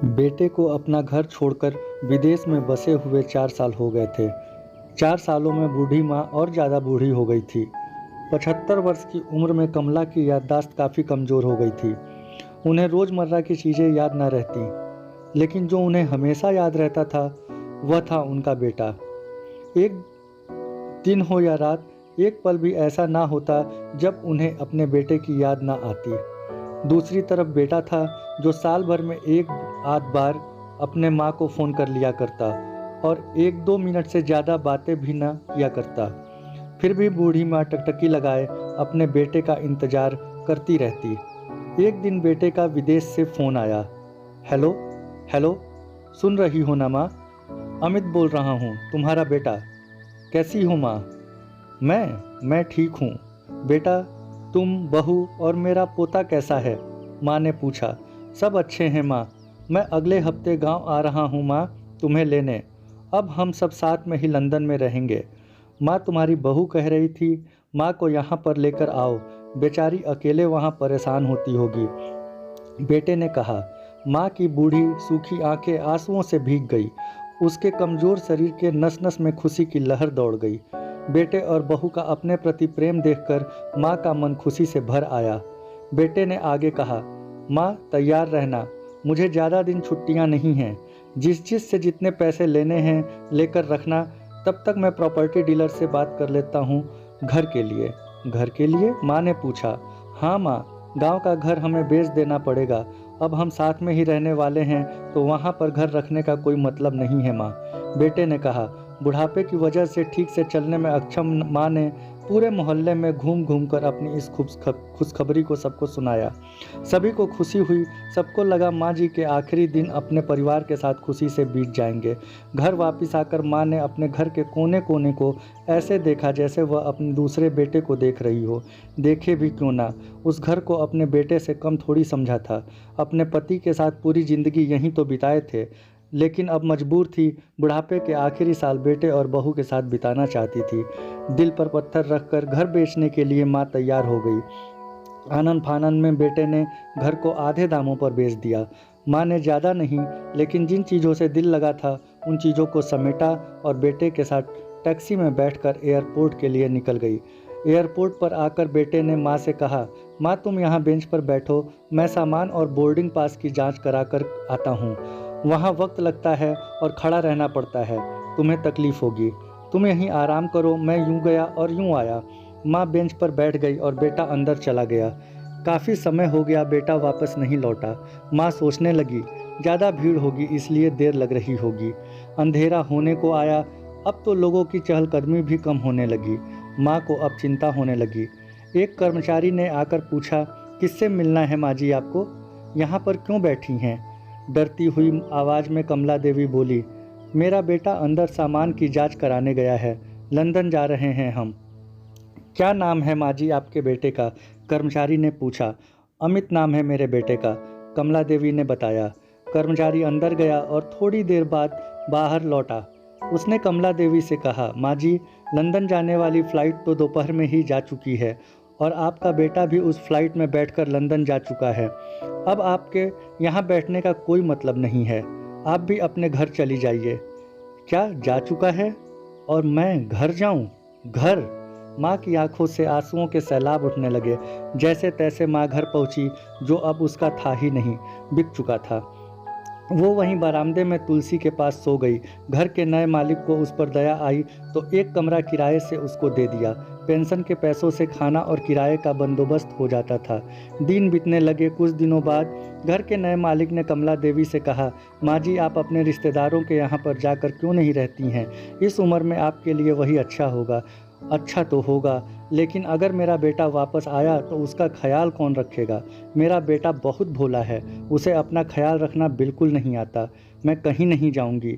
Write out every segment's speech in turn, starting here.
बेटे को अपना घर छोड़कर विदेश में बसे हुए 4 साल हो गए थे। 4 सालों में बूढ़ी माँ और ज़्यादा बूढ़ी हो गई थी। 75 वर्ष की उम्र में कमला की याददाश्त काफ़ी कमज़ोर हो गई थी। उन्हें रोज़मर्रा की चीज़ें याद न रहती, लेकिन जो उन्हें हमेशा याद रहता था, वह था उनका बेटा। एक दिन हो या रात, एक पल भी ऐसा ना होता जब उन्हें अपने बेटे की याद ना आती। दूसरी तरफ बेटा था, जो साल भर में एक आध बार अपने माँ को फ़ोन कर लिया करता और 1-2 मिनट से ज़्यादा बातें भी ना किया करता। फिर भी बूढ़ी माँ टकटकी लगाए अपने बेटे का इंतज़ार करती रहती। एक दिन बेटे का विदेश से फ़ोन आया। हेलो, हेलो, सुन रही हो ना माँ? अमित बोल रहा हूँ, तुम्हारा बेटा। कैसी हो माँ? मैं ठीक हूँ। बेटा, तुम, बहू और मेरा पोता कैसा है? माँ ने पूछा। सब अच्छे हैं माँ। मैं अगले हफ्ते गांव आ रहा हूँ माँ, तुम्हें लेने। अब हम सब साथ में ही लंदन में रहेंगे। माँ, तुम्हारी बहू कह रही थी माँ को यहाँ पर लेकर आओ, बेचारी अकेले वहाँ परेशान होती होगी। बेटे ने कहा। माँ की बूढ़ी सूखी आंखें आंसुओं से भीग गई। उसके कमज़ोर शरीर के नस नस में खुशी की लहर दौड़ गई। बेटे और बहू का अपने प्रति प्रेम देखकर माँ का मन खुशी से भर आया। बेटे ने आगे कहा, माँ तैयार रहना, मुझे ज़्यादा दिन छुट्टियाँ नहीं हैं। जिस से जितने पैसे लेने हैं लेकर रखना, तब तक मैं प्रॉपर्टी डीलर से बात कर लेता हूँ घर के लिए। घर के लिए? माँ ने पूछा। हाँ माँ, गांव का घर हमें बेच देना पड़ेगा। अब हम साथ में ही रहने वाले हैं, तो वहाँ पर घर रखने का कोई मतलब नहीं है माँ। बेटे ने कहा। बुढ़ापे की वजह से ठीक से चलने में अक्षम माँ ने पूरे मोहल्ले में घूम घूम कर अपनी इस खुशखबरी को सबको सुनाया। सभी को खुशी हुई। सबको लगा माँ जी के आखिरी दिन अपने परिवार के साथ खुशी से बीत जाएंगे। घर वापस आकर माँ ने अपने घर के कोने कोने को ऐसे देखा जैसे वह अपने दूसरे बेटे को देख रही हो। देखे भी क्यों ना, उस घर को अपने बेटे से कम थोड़ी समझा था। अपने पति के साथ पूरी ज़िंदगी यहीं तो बिताए थे, लेकिन अब मजबूर थी बुढ़ापे के आखिरी साल बेटे और बहू के साथ बिताना चाहती थी। दिल पर पत्थर रखकर घर बेचने के लिए माँ तैयार हो गई। आनन फानन में बेटे ने घर को आधे दामों पर बेच दिया। माँ ने ज़्यादा नहीं, लेकिन जिन चीज़ों से दिल लगा था उन चीज़ों को समेटा और बेटे के साथ टैक्सी में बैठकर एयरपोर्ट के लिए निकल गई। एयरपोर्ट पर आकर बेटे ने माँ से कहा, माँ तुम यहाँ बेंच पर बैठो, मैं सामान और बोर्डिंग पास की जांच करा कर आता हूँ। वहाँ वक्त लगता है और खड़ा रहना पड़ता है, तुम्हें तकलीफ़ होगी। तुम यहीं आराम करो, मैं यूँ गया और यूँ आया। माँ बेंच पर बैठ गई और बेटा अंदर चला गया। काफ़ी समय हो गया बेटा वापस नहीं लौटा। माँ सोचने लगी, ज़्यादा भीड़ होगी इसलिए देर लग रही होगी। अंधेरा होने को आया, अब तो लोगों की चहलकदमी भी कम होने लगी। माँ को अब चिंता होने लगी। एक कर्मचारी ने आकर पूछा, किससे मिलना है माँ जी आपको? यहाँ पर क्यों बैठी हैं? डरती हुई आवाज़ में कमला देवी बोली, मेरा बेटा अंदर सामान की जांच कराने गया है, लंदन जा रहे हैं हम। क्या नाम है माँ जी आपके बेटे का? कर्मचारी ने पूछा। अमित नाम है मेरे बेटे का, कमला देवी ने बताया। कर्मचारी अंदर गया और थोड़ी देर बाद बाहर लौटा। उसने कमला देवी से कहा, माँ जी लंदन जाने वाली फ़्लाइट तो दोपहर में ही जा चुकी है और आपका बेटा भी उस फ्लाइट में बैठकर लंदन जा चुका है। अब आपके यहाँ बैठने का कोई मतलब नहीं है, आप भी अपने घर चली जाइए। क्या जा चुका है? और मैं घर जाऊँ? घर? माँ की आंखों से आंसुओं के सैलाब उठने लगे। जैसे तैसे माँ घर पहुँची, जो अब उसका था ही नहीं, बिक चुका था। वो वहीं बरामदे में तुलसी के पास सो गई। घर के नए मालिक को उस पर दया आई तो एक कमरा किराए से उसको दे दिया। पेंशन के पैसों से खाना और किराए का बंदोबस्त हो जाता था। दिन बीतने लगे। कुछ दिनों बाद घर के नए मालिक ने कमला देवी से कहा, माँ जी आप अपने रिश्तेदारों के यहाँ पर जाकर क्यों नहीं रहती हैं? इस उम्र में आपके लिए वही अच्छा होगा। अच्छा तो होगा, लेकिन अगर मेरा बेटा वापस आया तो उसका ख्याल कौन रखेगा? मेरा बेटा बहुत भोला है, उसे अपना ख्याल रखना बिल्कुल नहीं आता। मैं कहीं नहीं जाऊंगी,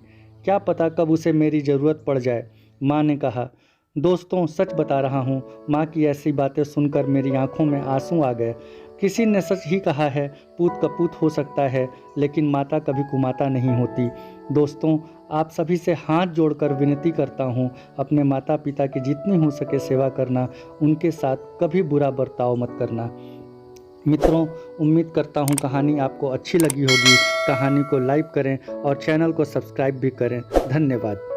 क्या पता कब उसे मेरी ज़रूरत पड़ जाए। माँ ने कहा। दोस्तों सच बता रहा हूँ, माँ की ऐसी बातें सुनकर मेरी आंखों में आंसू आ गए। किसी ने सच ही कहा है, पूत कपूत हो सकता है, लेकिन माता कभी कुमाता नहीं होती। दोस्तों आप सभी से हाथ जोड़कर विनती करता हूँ, अपने माता पिता की जितनी हो सके सेवा करना, उनके साथ कभी बुरा बर्ताव मत करना। मित्रों, उम्मीद करता हूँ कहानी आपको अच्छी लगी होगी। कहानी को लाइक करें और चैनल को सब्सक्राइब भी करें। धन्यवाद।